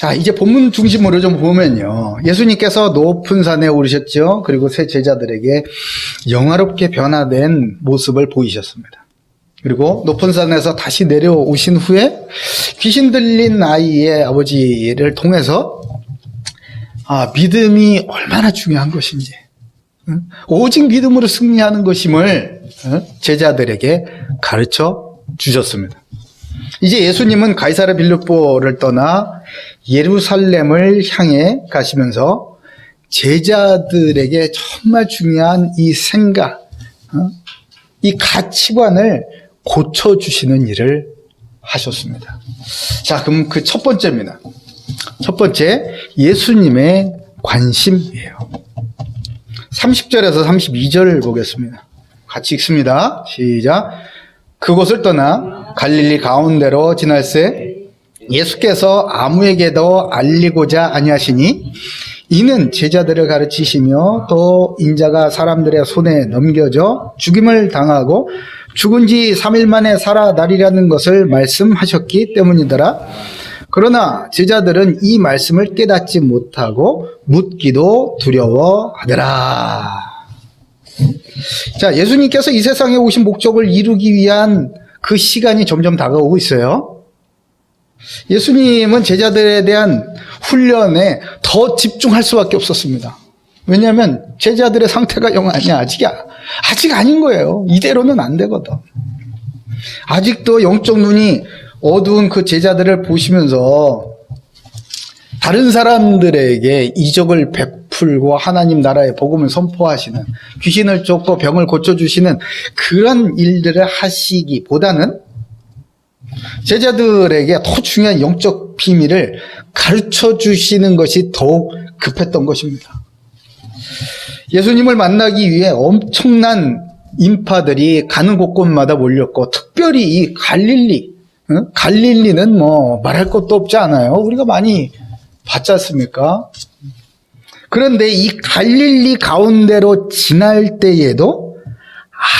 자, 이제 본문 중심으로 좀 보면요. 예수님께서 높은 산에 오르셨죠. 그리고 세 제자들에게 영화롭게 변화된 모습을 보이셨습니다. 그리고 높은 산에서 다시 내려오신 후에 귀신 들린 아이의 아버지를 통해서 믿음이 얼마나 중요한 것인지, 오직 믿음으로 승리하는 것임을 제자들에게 가르쳐 주셨습니다. 이제 예수님은 가이사랴 빌립보를 떠나 예루살렘을 향해 가시면서 제자들에게 정말 중요한 이 생각, 이 가치관을 고쳐주시는 일을 하셨습니다. 자, 그럼 그 첫 번째입니다. 첫 번째, 예수님의 관심이에요. 30절에서 32절 보겠습니다. 같이 읽습니다. 시작. 그곳을 떠나 갈릴리 가운데로 지날새 예수께서 아무에게도 알리고자 아니하시니 이는 제자들을 가르치시며 또 인자가 사람들의 손에 넘겨져 죽임을 당하고 죽은 지 3일 만에 살아나리라는 것을 말씀하셨기 때문이더라. 그러나 제자들은 이 말씀을 깨닫지 못하고 묻기도 두려워하더라. 자, 예수님께서 이 세상에 오신 목적을 이루기 위한 그 시간이 점점 다가오고 있어요. 예수님은 제자들에 대한 훈련에 더 집중할 수밖에 없었습니다. 왜냐하면 제자들의 상태가 영 아니야. 아직 아닌 거예요. 이대로는 안 되거든. 아직도 영적 눈이 어두운 그 제자들을 보시면서 다른 사람들에게 이적을 베풀고 하나님 나라의 복음을 선포하시는, 귀신을 쫓고 병을 고쳐주시는 그런 일들을 하시기보다는 제자들에게 더 중요한 영적 비밀을 가르쳐 주시는 것이 더욱 급했던 것입니다. 예수님을 만나기 위해 엄청난 인파들이 가는 곳곳마다 몰렸고, 특별히 이 갈릴리는 뭐 말할 것도 없지 않아요. 우리가 많이 봤지 않습니까? 그런데 이 갈릴리 가운데로 지날 때에도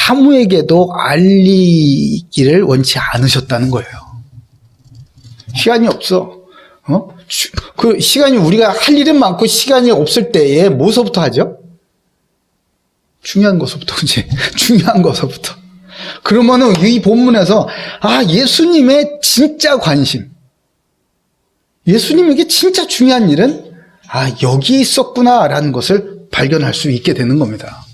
아무에게도 알리기를 원치 않으셨다는 거예요. 시간이 없어. 그 시간이, 우리가 할 일은 많고 시간이 없을 때에 뭐서부터 하죠? 중요한 것부터, 그치? 중요한 것부터. 그러면은 이 본문에서 예수님의 진짜 관심, 예수님에게 진짜 중요한 일은 여기에 있었구나라는 것을 발견할 수 있게 되는 겁니다.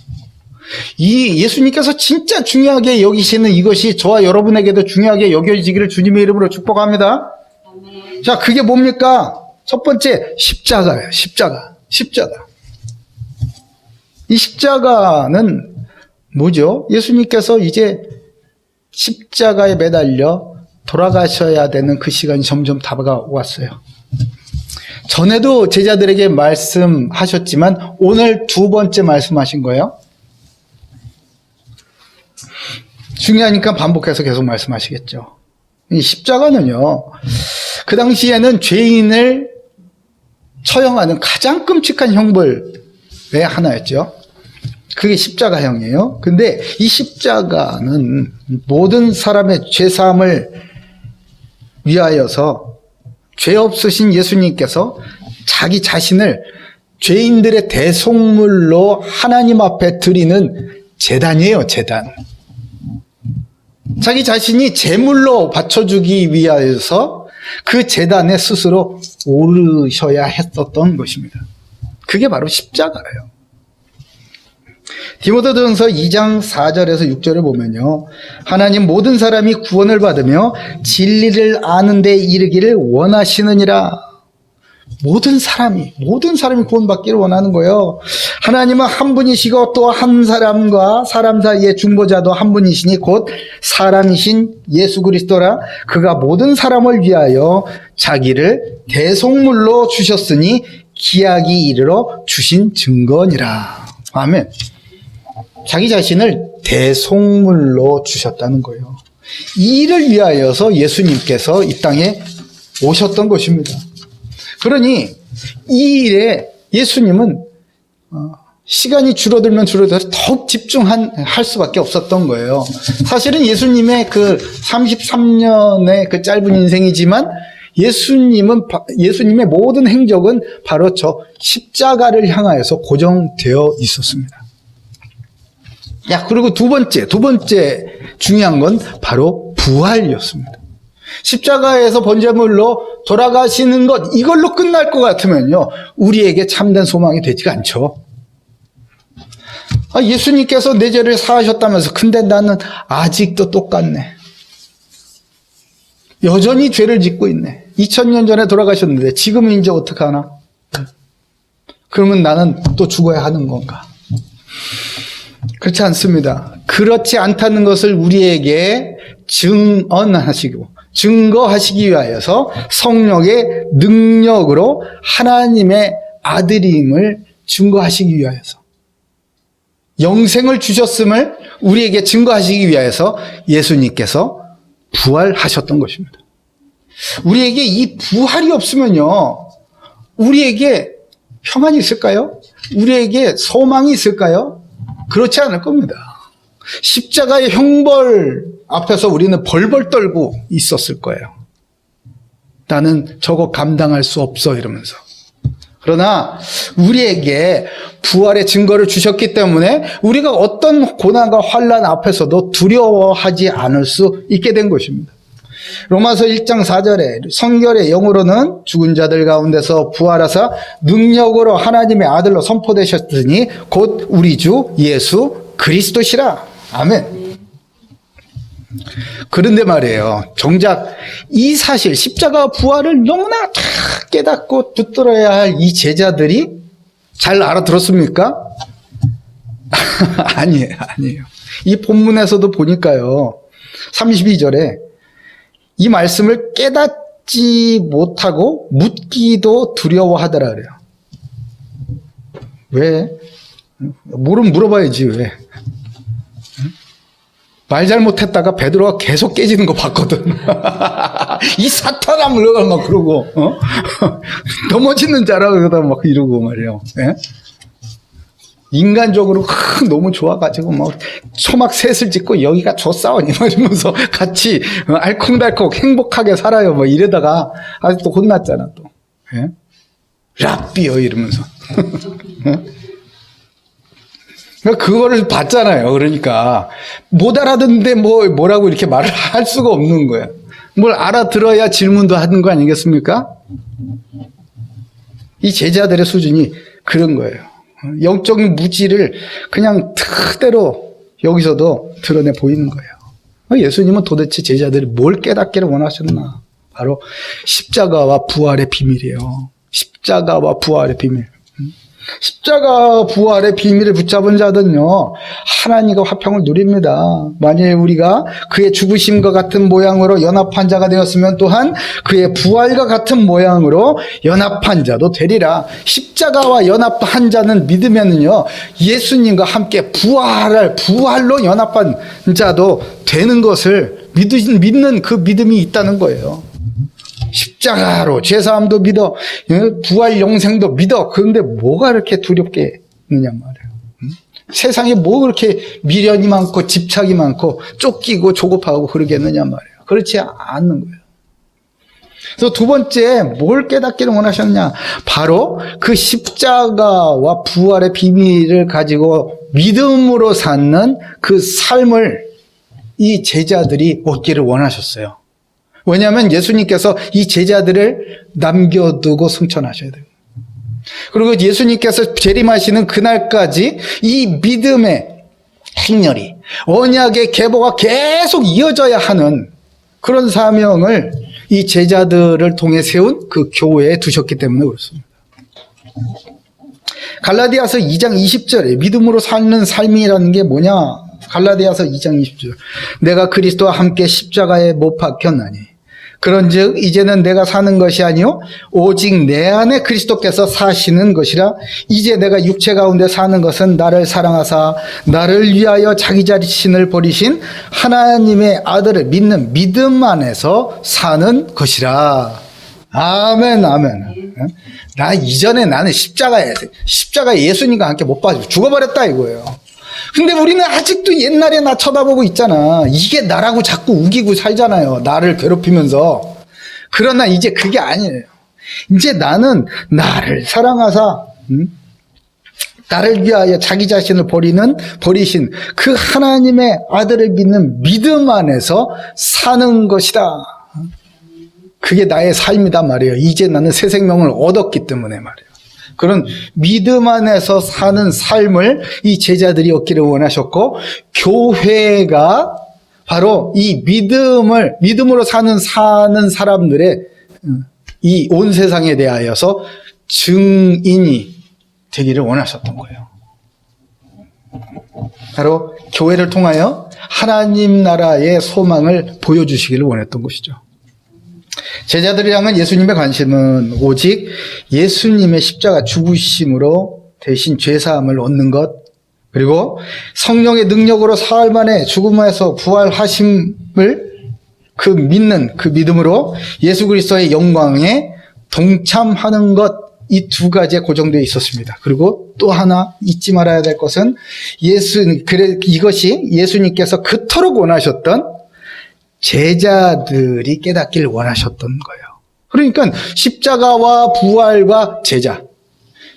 이 예수님께서 진짜 중요하게 여기시는 이것이 저와 여러분에게도 중요하게 여겨지기를 주님의 이름으로 축복합니다. 자, 그게 뭡니까? 첫 번째, 십자가예요. 십자가. 이 십자가는 뭐죠? 예수님께서 이제 십자가에 매달려 돌아가셔야 되는 그 시간이 점점 다가왔어요. 전에도 제자들에게 말씀하셨지만 오늘 두 번째 말씀하신 거예요. 중요하니까 반복해서 계속 말씀하시겠죠. 이 십자가는요, 그 당시에는 죄인을 처형하는 가장 끔찍한 형벌의 하나였죠. 그게 십자가형이에요. 근데 이 십자가는 모든 사람의 죄사함을 위하여서 죄 없으신 예수님께서 자기 자신을 죄인들의 대속물로 하나님 앞에 드리는 제단이에요, 제단. 자기 자신이 제물로 바쳐주기 위하여서 그 제단에 스스로 오르셔야 했었던 것입니다. 그게 바로 십자가예요. 디모데전서 2장 4절에서 6절을 보면요, 하나님 모든 사람이 구원을 받으며 진리를 아는 데 이르기를 원하시느니라. 모든 사람이 구원받기를 원하는 거예요. 하나님은 한 분이시고 또 한 사람과 사람 사이의 중보자도 한 분이시니 곧 사람이신 예수 그리스도라. 그가 모든 사람을 위하여 자기를 대속물로 주셨으니 기약이 이르러 주신 증거니라. 아멘. 자기 자신을 대속물로 주셨다는 거예요. 이 일을 위하여서 예수님께서 이 땅에 오셨던 것입니다. 그러니 이 일에 예수님은 시간이 줄어들면 줄어들어 더욱 집중할 수밖에 없었던 거예요. 사실은 예수님의 그 33년의 그 짧은 인생이지만 예수님의 모든 행적은 바로 저 십자가를 향하여서 고정되어 있었습니다. 그리고 두 번째 중요한 건 바로 부활이었습니다. 십자가에서 번제물로 돌아가시는 것, 이걸로 끝날 것 같으면요, 우리에게 참된 소망이 되지가 않죠. 예수님께서 내 죄를 사하셨다면서, 근데 나는 아직도 똑같네. 여전히 죄를 짓고 있네. 2000년 전에 돌아가셨는데 지금은 이제 어떡하나? 그러면 나는 또 죽어야 하는 건가? 그렇지 않습니다. 그렇지 않다는 것을 우리에게 증거하시기 위하여서 성령의 능력으로 하나님의 아들임을 증거하시기 위하여서, 영생을 주셨음을 우리에게 증거하시기 위하여서 예수님께서 부활하셨던 것입니다. 우리에게 이 부활이 없으면요, 우리에게 평안이 있을까요? 우리에게 소망이 있을까요? 그렇지 않을 겁니다. 십자가의 형벌 앞에서 우리는 벌벌 떨고 있었을 거예요. 나는 저거 감당할 수 없어 이러면서. 그러나 우리에게 부활의 증거를 주셨기 때문에 우리가 어떤 고난과 환난 앞에서도 두려워하지 않을 수 있게 된 것입니다. 로마서 1장 4절에 성결의 영으로는 죽은 자들 가운데서 부활하사 능력으로 하나님의 아들로 선포되셨으니 곧 우리 주 예수 그리스도시라. 아멘. 그런데 말이에요, 정작 이 사실, 십자가 부활을 너무나 다 깨닫고 붙들어야 할 이 제자들이 잘 알아들었습니까? 아니에요. 이 본문에서도 보니까요, 32절에 이 말씀을 깨닫지 못하고 묻기도 두려워하더라 그래요. 왜? 모르면 물어봐야지, 왜? 말 잘못했다가 베드로가 계속 깨지는 거 봤거든. 이 사탄아 물러가 막 그러고, 넘어지는 줄 알아 그러다 막 이러고 말이에요. 예? 인간적으로 너무 좋아가지고 막 초막 셋을 짓고 여기가 좋사오니 막 이러면서 같이 알콩달콩 행복하게 살아요. 뭐 이러다가 아직도 혼났잖아 또. 예? 랍비요 이러면서. 예? 그거를 봤잖아요. 그러니까 못 알아듣는데 뭐라고 이렇게 말을 할 수가 없는 거예요. 뭘 알아들어야 질문도 하는 거 아니겠습니까? 이 제자들의 수준이 그런 거예요. 영적인 무지를 그냥 그대로 여기서도 드러내 보이는 거예요. 예수님은 도대체 제자들이 뭘 깨닫기를 원하셨나? 바로 십자가와 부활의 비밀이에요. 십자가와 부활의 비밀. 십자가 부활의 비밀을 붙잡은 자들은요, 하나님과 화평을 누립니다. 만일 우리가 그의 죽으심과 같은 모양으로 연합한 자가 되었으면 또한 그의 부활과 같은 모양으로 연합한 자도 되리라. 십자가와 연합한 자는 믿으면은요, 예수님과 함께 부활로 연합한 자도 되는 것을 믿는 그 믿음이 있다는 거예요. 십자가로 죄사함도 믿어, 부활 영생도 믿어. 그런데 뭐가 이렇게 두렵게 있느냐 말이에요. 세상에 뭐 그렇게 미련이 많고 집착이 많고 쫓기고 조급하고 그러겠느냐 말이에요. 그렇지 않는 거예요. 그래서 두 번째 뭘 깨닫기를 원하셨냐? 바로 그 십자가와 부활의 비밀을 가지고 믿음으로 사는 그 삶을 이 제자들이 얻기를 원하셨어요. 왜냐하면 예수님께서 이 제자들을 남겨두고 승천하셔야 돼요. 그리고 예수님께서 재림하시는 그날까지 이 믿음의 행렬이, 언약의 계보가 계속 이어져야 하는 그런 사명을 이 제자들을 통해 세운 그 교회에 두셨기 때문에 그렇습니다. 갈라디아서 2장 20절에 믿음으로 사는 삶이라는 게 뭐냐? 갈라디아서 2장 20절. 내가 그리스도와 함께 십자가에 못 박혔나니 그런즉 이제는 내가 사는 것이 아니요 오직 내 안에 그리스도께서 사시는 것이라. 이제 내가 육체 가운데 사는 것은 나를 사랑하사 나를 위하여 자기 자신을 버리신 하나님의 아들을 믿는 믿음 안에서 사는 것이라. 아멘, 아멘. 나 이전에 나는 십자가에 예수님과 함께 못 박혀 죽어버렸다 이거예요. 근데 우리는 아직도 옛날에 나 쳐다보고 있잖아. 이게 나라고 자꾸 우기고 살잖아요. 나를 괴롭히면서. 그러나 이제 그게 아니에요. 이제 나는 나를 사랑하사 나를 위하여 자기 자신을 버리신 그 하나님의 아들을 믿는 믿음 안에서 사는 것이다. 그게 나의 삶이다 말이에요. 이제 나는 새 생명을 얻었기 때문에 말이에요. 그런 믿음 안에서 사는 삶을 이 제자들이 얻기를 원하셨고, 교회가 바로 이 믿음으로 사는 사람들의 이 온 세상에 대하여서 증인이 되기를 원하셨던 거예요. 바로 교회를 통하여 하나님 나라의 소망을 보여주시기를 원했던 것이죠. 제자들이 향한 예수님의 관심은 오직 예수님의 십자가 죽으심으로 대신 죄사함을 얻는 것, 그리고 성령의 능력으로 사흘 만에 죽음에서 부활하심을 믿는 그 믿음으로 예수 그리스도의 영광에 동참하는 것, 이 두 가지에 고정되어 있었습니다. 그리고 또 하나 잊지 말아야 될 것은 이것이 예수님께서 그토록 원하셨던 제자들이 깨닫기를 원하셨던 거예요. 그러니까 십자가와 부활과 제자,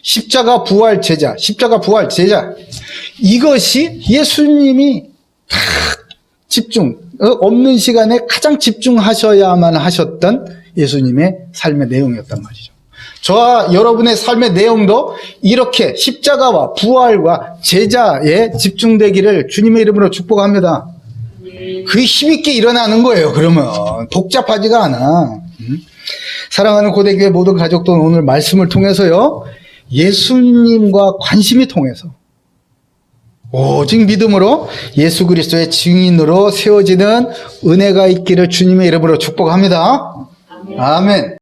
십자가 부활 제자, 십자가 부활 제자, 이것이 예수님이 다 없는 시간에 가장 집중하셔야만 하셨던 예수님의 삶의 내용이었단 말이죠. 저와 여러분의 삶의 내용도 이렇게 십자가와 부활과 제자에 집중되기를 주님의 이름으로 축복합니다. 그게 힘있게 일어나는 거예요. 그러면 복잡하지가 않아. 사랑하는 고대교회 모든 가족도 오늘 말씀을 통해서요, 예수님과 관심이 통해서 오직 믿음으로 예수 그리스도의 증인으로 세워지는 은혜가 있기를 주님의 이름으로 축복합니다. 아멘.